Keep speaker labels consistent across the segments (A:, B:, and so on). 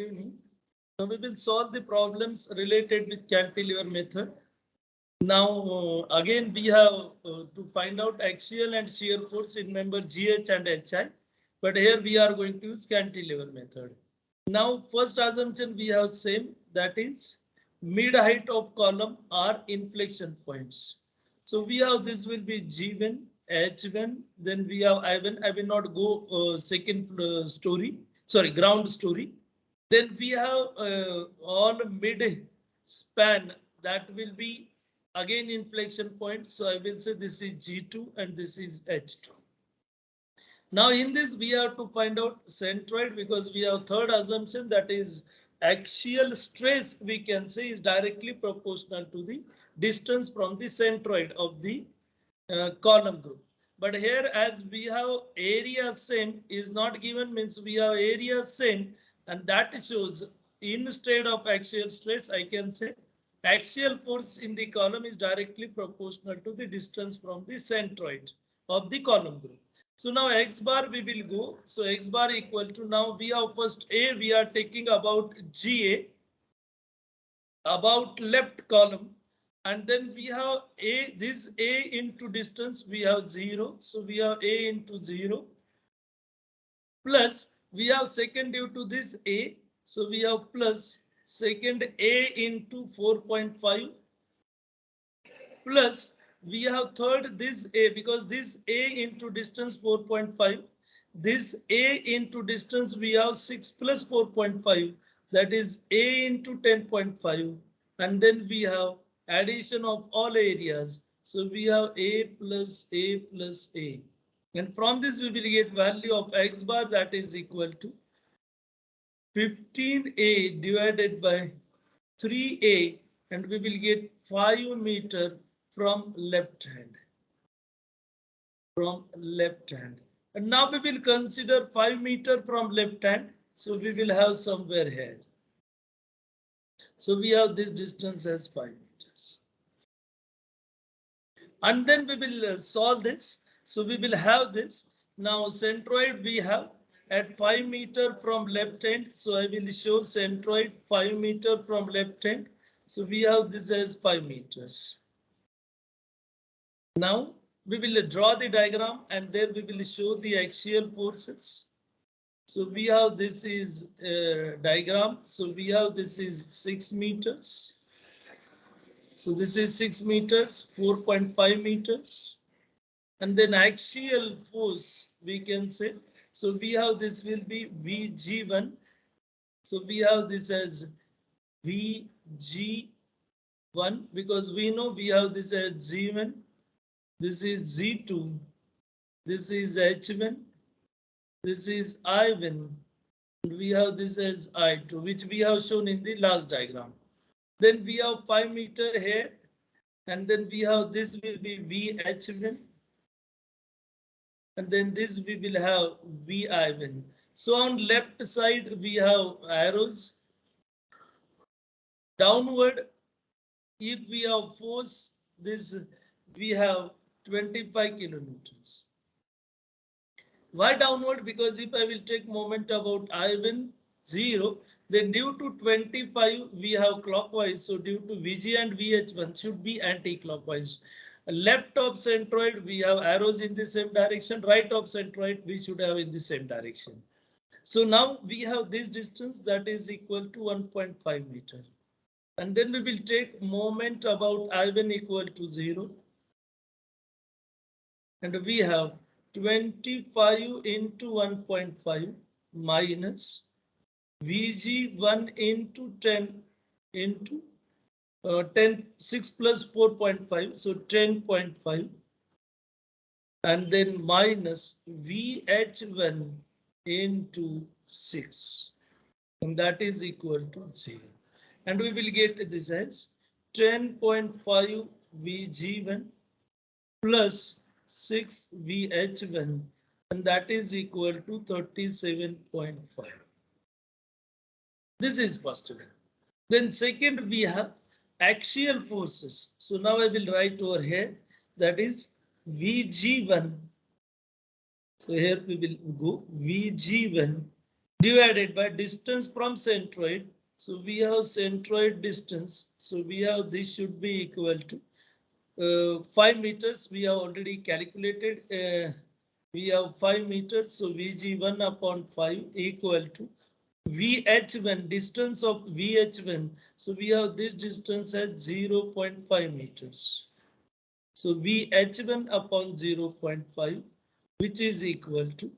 A: evening. Now we will solve the problems related with cantilever method. Now again we have to find out axial and shear force in member GH and HI, but here we are going to use cantilever method. Now first assumption we have same, that is mid height of column are inflection points. So we have this will be G1, H1, then we have I1. I will not go ground story. Then we have all mid span, that will be again inflection point. So I will say this is G2 and this is H2. Now in this we have to find out centroid, because we have third assumption, that is axial stress we can say is directly proportional to the distance from the centroid of the column group. But here as we have area same is not given, means we have area same, and that shows instead of axial stress I can say axial force in the column is directly proportional to the distance from the centroid of the column group. So now X bar we will go. So X bar equal to, now we have first A, we are taking about GA, about left column, and then we have A, this A into distance we have 0. So we have A into 0 plus we have second due to this A. So we have plus second A into 4.5 plus we have third this A, because this A into distance 4.5, this A into distance we have 6 plus 4.5, that is A into 10.5, and then we have addition of all areas. So we have A plus A plus A, and from this we will get value of X bar, that is equal to 15A divided by 3A, and we will get 5 meter from left hand. And now we will consider 5 meter from left hand. So we will have somewhere here. So we have this distance as 5 meters. And then we will solve this. So we will have this. Now centroid we have at 5 meter from left hand. So I will show centroid 5 meter from left hand. So we have this as 5 meters. Now we will draw the diagram, and there we will show the axial forces. So we have this is diagram. So we have this is 6 meters. So this is 6 meters, 4.5 meters. And then axial force we can say. So we have this will be VG1. So we have this as VG1, because we know we have this as G1. This is Z2, this is H1, this is I1, and we have this as I2, which we have shown in the last diagram. Then we have 5 meter here, and then we have this will be VH1, and then this we will have VI1. So on left side we have arrows. Downward, if we have force, this we have 25 kilonewtons. Why downward? Because if I will take moment about I1 0, then due to 25 we have clockwise. So due to VG and VH1 should be anti-clockwise. Left of centroid we have arrows in the same direction. Right of centroid we should have in the same direction. So now we have this distance, that is equal to 1.5 meter. And then we will take moment about I1 equal to 0. And we have 25 into 1.5 minus VG1 into 10 into 6 plus 4.5, so 10.5, and then minus VH1 into 6, and that is equal to 0. And we will get this as 10.5 VG1 plus 6 VH1, and that is equal to 37.5. This is first one. Then second we have axial forces. So now I will write over here, that is VG1. So here we will go VG1 divided by distance from centroid. So we have centroid distance. So we have this should be equal to 5 meters. We have already calculated. We have 5 meters. So Vg1 upon 5 equal to VH1, distance of VH1. So we have this distance as 0.5 meters. So VH1 upon 0.5, which is equal to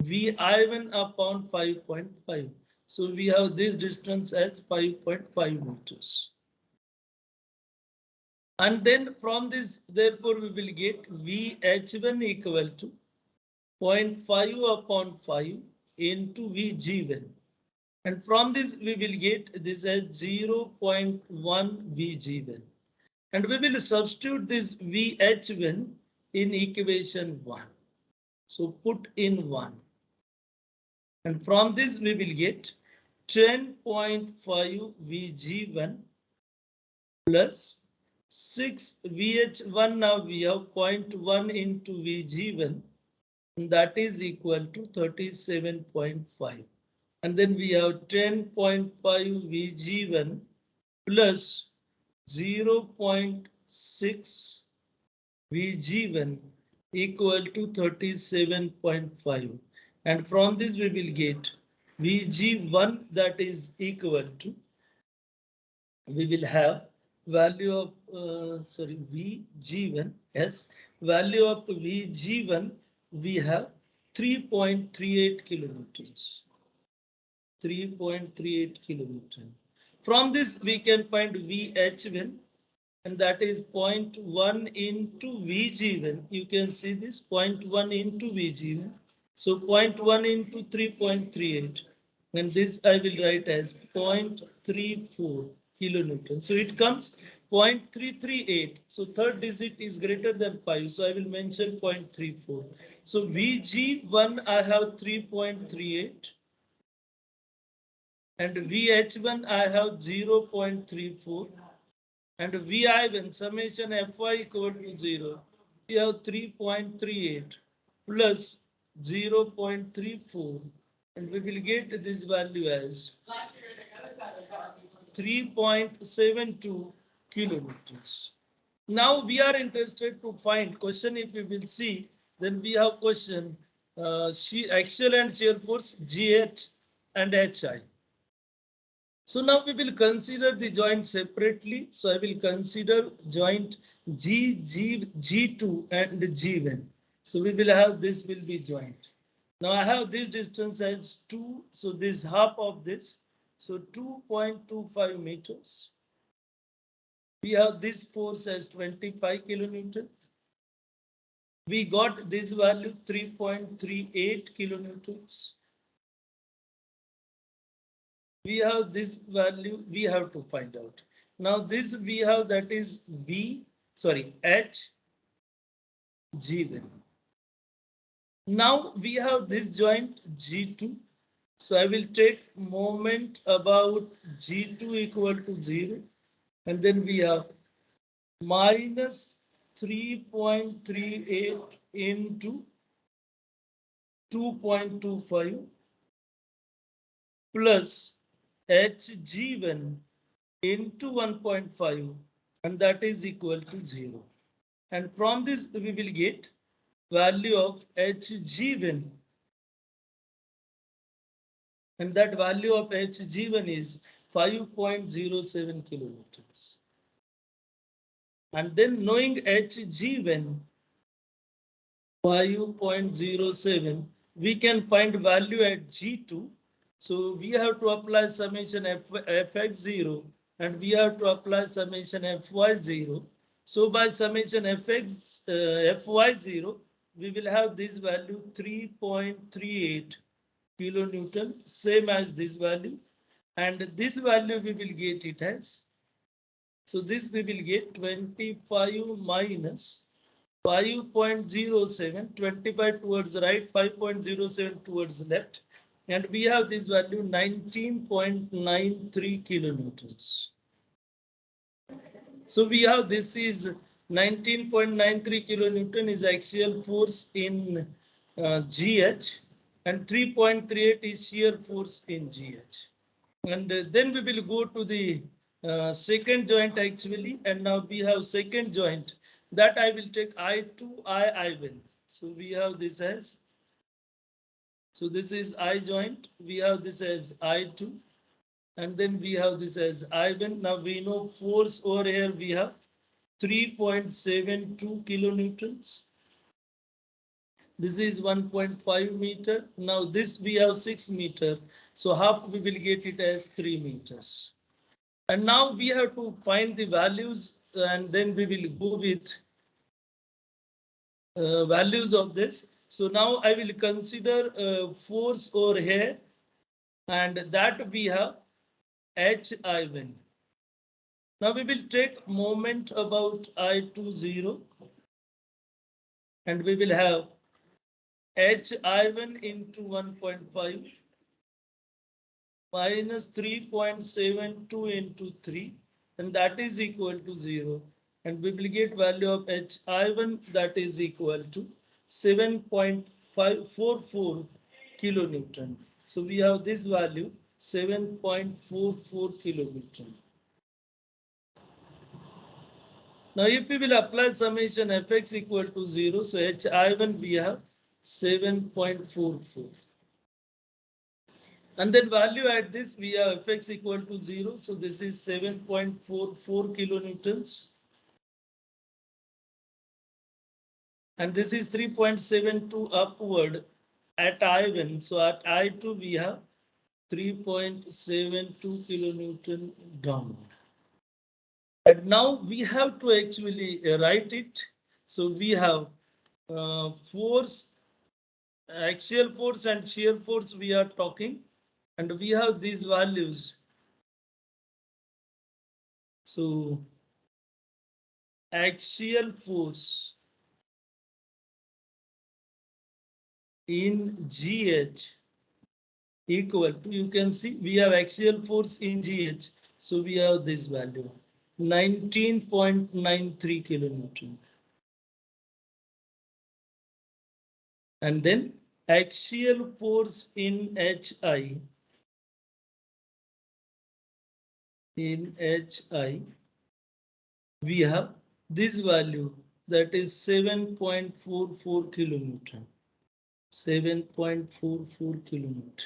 A: Vi1 upon 5.5. So we have this distance as 5.5 meters. And then from this, therefore, we will get VH1 equal to 0.5 upon 5 into Vg1. And from this, we will get this as 0.1 Vg1. And we will substitute this VH1 in equation 1. So put in 1. And from this, we will get 10.5 Vg1 plus 6 VH1. Now we have 0.1 into Vg1. And that is equal to 37.5. And then we have 10.5 Vg1 plus 0.6 Vg1 equal to 37.5. And from this we will get Vg1, that is equal to, we will have value of, Vg1, yes, value of Vg1, we have 3.38 kilometers. 3.38 kilometers. From this we can find VH1, and that is 0.1 into Vg1. You can see this 0.1 into Vg1. So 0.1 into 3.38. And this I will write as 0.34 kilonewton. So it comes 0.338. So third digit is greater than 5. So I will mention 0.34. So Vg1 I have 3.38. And VH1 I have 0.34. And Vi1 summation Fy equal to 0. We have 3.38 plus 0.34. And we will get this value as 3.72 kilometers. Now we are interested to find question. If we will see, then we have question axial and shear force GH and HI. So now we will consider the joint separately. So I will consider joint G2 and G1. So we will have this will be joint. Now I have this distance as 2. So this half of this. So 2.25 meters. We have this force as 25 kilonewton. We got this value 3.38 kilonewtons. We have this value, we have to find out. Now this we have, that is H G1. Now we have this joint G2. So I will take moment about G2 equal to 0. And then we have minus 3.38 into 2.25 plus Hg1 into 1.5, and that is equal to 0. And from this we will get value of Hg1, and that value of Hg1 is 5.07 kilometers. And then knowing Hg1 5.07, we can find value at G2. So we have to apply summation Fx0 and we have to apply summation Fy0. So by summation Fy0, we will have this value 3.38 kilonewton, same as this value. And this value we will get it as. So this we will get 25 minus 5.07, 25 towards right, 5.07 towards left. And we have this value 19.93 kilonewtons. So we have this is 19.93 kilonewton is axial force in GH. and 3.38 is shear force in GH. And then we will go to the second joint actually, and now we have second joint that I will take I2, I1. So we have this as, so this is I joint, we have this as I2, and then we have this as I1. Now we know force over here we have 3.72 kilonewtons. This is 1.5 meter. Now this we have 6 meter. So half we will get it as 3 meters. And now we have to find the values, and then we will go with values of this. So now I will consider force over here, and that we have HI1. Now we will take moment about I20, and we will have HI1 into 1.5 minus 3.72 into 3, and that is equal to 0. And we will get value of HI1 that is equal to 7.544 kilonewton. So we have this value 7.44 kilonewton. Now if we will apply summation Fx equal to 0, so HI1 we have 7.44. And then value at this, we have Fx equal to 0. So this is 7.44 kilonewtons. And this is 3.72 upward at I1. So at I2, we have 3.72 kilonewton downward. And now we have to actually write it. So we have force, axial force and shear force we are talking. And we have these values. So axial force in GH equal to, you can see we have axial force in GH. So we have this value 19.93 kilonewton. And then axial force in HI, we have this value that is 7.44 kilonewton. 7.44 kilonewton.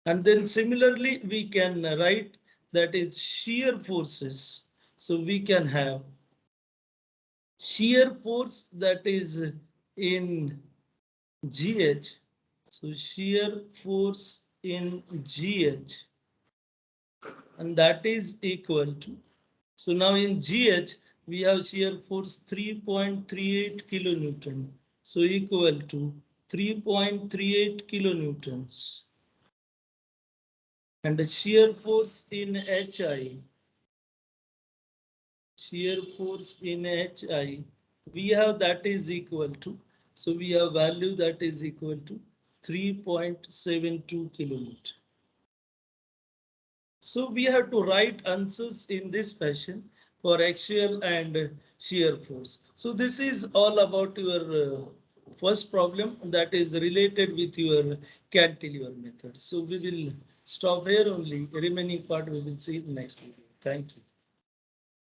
A: And then similarly, we can write that is shear forces. So we can have shear force that is in GH. So shear force in GH, and that is equal to, so now in GH, we have shear force 3.38 kilonewton. So equal to 3.38 kilonewtons. And the shear force in HI, we have that is equal to, so we have value that is equal to 3.72 kilonewton. So we have to write answers in this fashion for axial and shear force. So this is all about your first problem that is related with your cantilever method. So we will stop here only. The remaining part we will see in next video. Thank you.